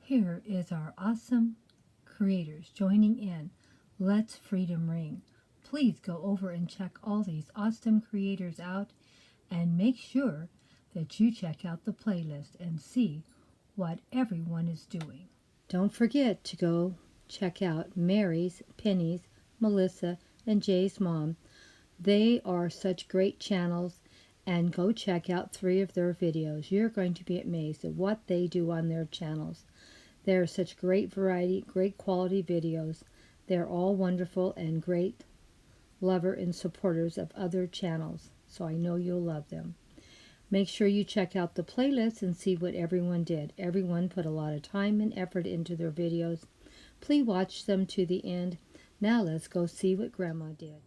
Here is our awesome creators joining in. Let's Freedom Ring. Please go over and check all these awesome creators out and make sure that you check out the playlist and see what everyone is doing. Don't forget to go check out Mary's, Penny's, Melissa, and Jay's mom. They are such great channels, and go check out 3 of their videos. You're going to be amazed at what they do on their channels. They're such great variety, great quality videos. They're all wonderful and great lover and supporters of other channels, so I know you'll love them. Make sure you check out the playlist and see what everyone did. Everyone put a lot of time and effort into their videos. Please watch them to the end. Now let's go see what Grandma did.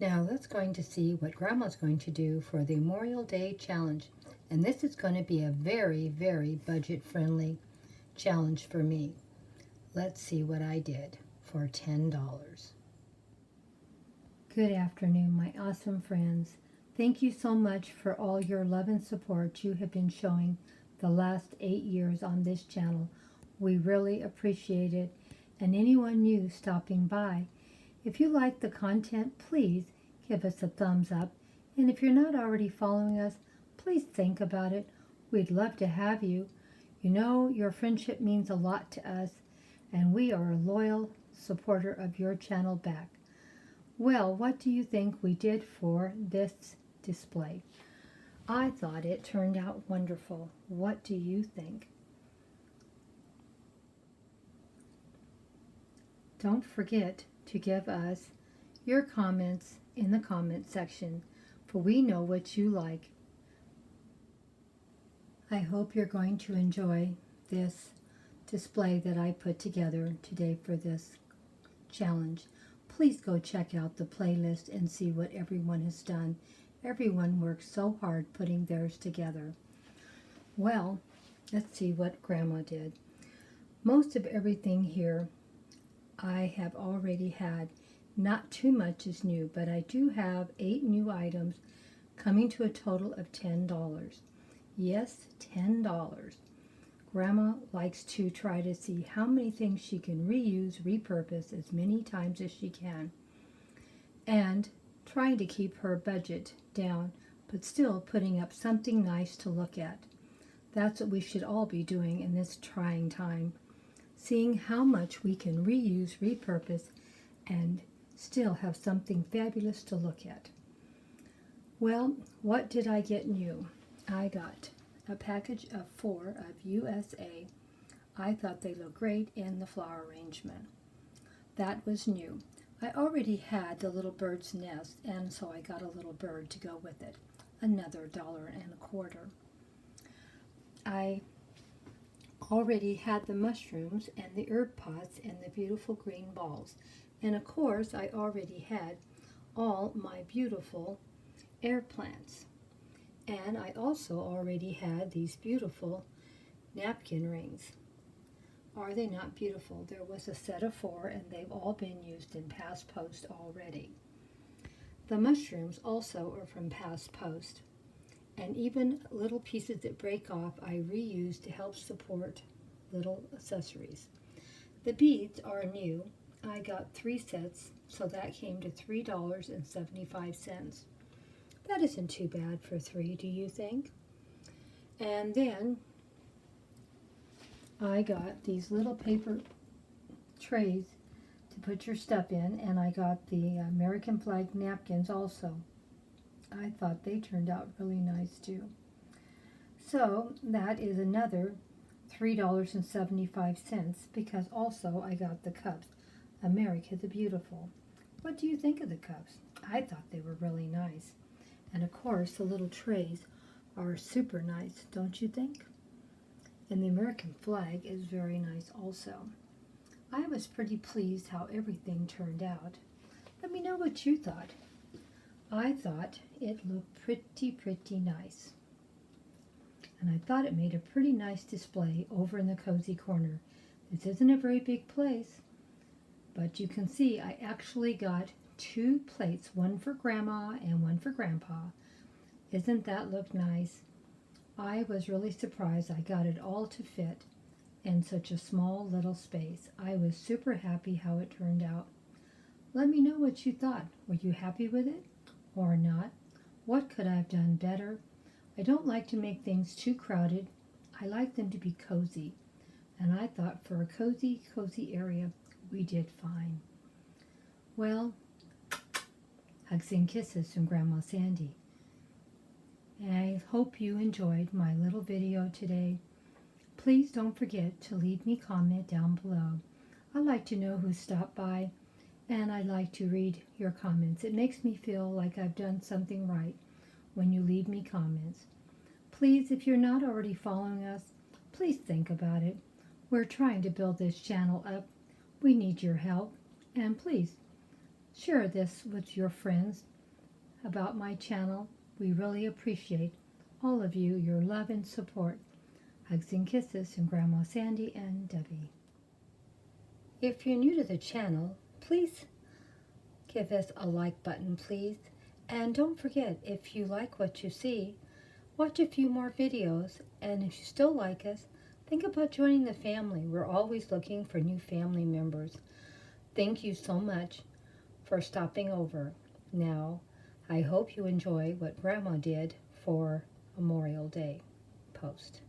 Now let's going to see what Grandma's going to do for the Memorial Day challenge. And this is going to be a very, very budget-friendly challenge for me. Let's see what I did for $10. Good afternoon, my awesome friends. Thank you so much for all your love and support you have been showing the last 8 years on this channel. We really appreciate it. And anyone new stopping by, if you like the content, please give us a thumbs up. And if you're not already following us, please think about it. We'd love to have you. You know, your friendship means a lot to us, and we are a loyal supporter of your channel back. Well, what do you think we did for this display? I thought it turned out wonderful. What do you think? Don't forget to give us your comments in the comment section, for we know what you like. I hope you're going to enjoy this display that I put together today for this challenge. Please go check out the playlist and see what everyone has done. Everyone worked so hard putting theirs together. Well, let's see what Grandma did. Most of everything here I have already had. Not too much is new, but I do have 8 new items coming to a total of $10. Yes, $10. Grandma likes to try to see how many things she can reuse, repurpose as many times as she can, and trying to keep her budget down, but still putting up something nice to look at. That's what we should all be doing in this trying time, seeing how much we can reuse, repurpose, and still have something fabulous to look at. Well, what did I get new? I got a package of 4 of USA. I thought they looked great in the flower arrangement. That was new. I already had the little bird's nest, and so I got a little bird to go with it. Another $1.25. I already had the mushrooms and the herb pots and the beautiful green balls. And of course, I already had all my beautiful air plants. And I also already had these beautiful napkin rings. Are they not beautiful? There was a set of 4, and they've all been used in Past Post already. The mushrooms also are from Past Post. And even little pieces that break off, I reuse to help support little accessories. The beads are new. I got 3 sets, so that came to $3.75. That isn't too bad for 3, do you think? And then I got these little paper trays to put your stuff in, and I got the American flag napkins also. I thought they turned out really nice too. So that is another $3.75, because also I got the cups. America the Beautiful. What do you think of the cups? I thought they were really nice. And of course, the little trays are super nice, don't you think? And the American flag is very nice also. I was pretty pleased how everything turned out. Let me know what you thought. I thought it looked pretty nice. And I thought it made a pretty nice display over in the cozy corner. This isn't a very big place, but you can see I actually got 2 plates, one for Grandma and one for Grandpa. Isn't that look nice? I was really surprised I got it all to fit in such a small little space. I was super happy how it turned out. Let me know what you thought. Were you happy with it or not? What could I have done better? I don't like to make things too crowded. I like them to be cozy. And I thought for a cozy area, we did fine. Well, hugs and kisses from Grandma Sandy. And I hope you enjoyed my little video today. Please don't forget to leave me a comment down below. I'd like to know who stopped by, and I'd like to read your comments. It makes me feel like I've done something right when you leave me comments. Please, if you're not already following us, please think about it. We're trying to build this channel up. We need your help. And please, share this with your friends about my channel. We really appreciate all of you, your love and support. Hugs and kisses from Grandma Sandy and Debbie. If you're new to the channel, please give us a like button, please. And don't forget, if you like what you see, watch a few more videos. And if you still like us, think about joining the family. We're always looking for new family members. Thank you so much for stopping over. Now, I hope you enjoy what Grandma did for Memorial Day post.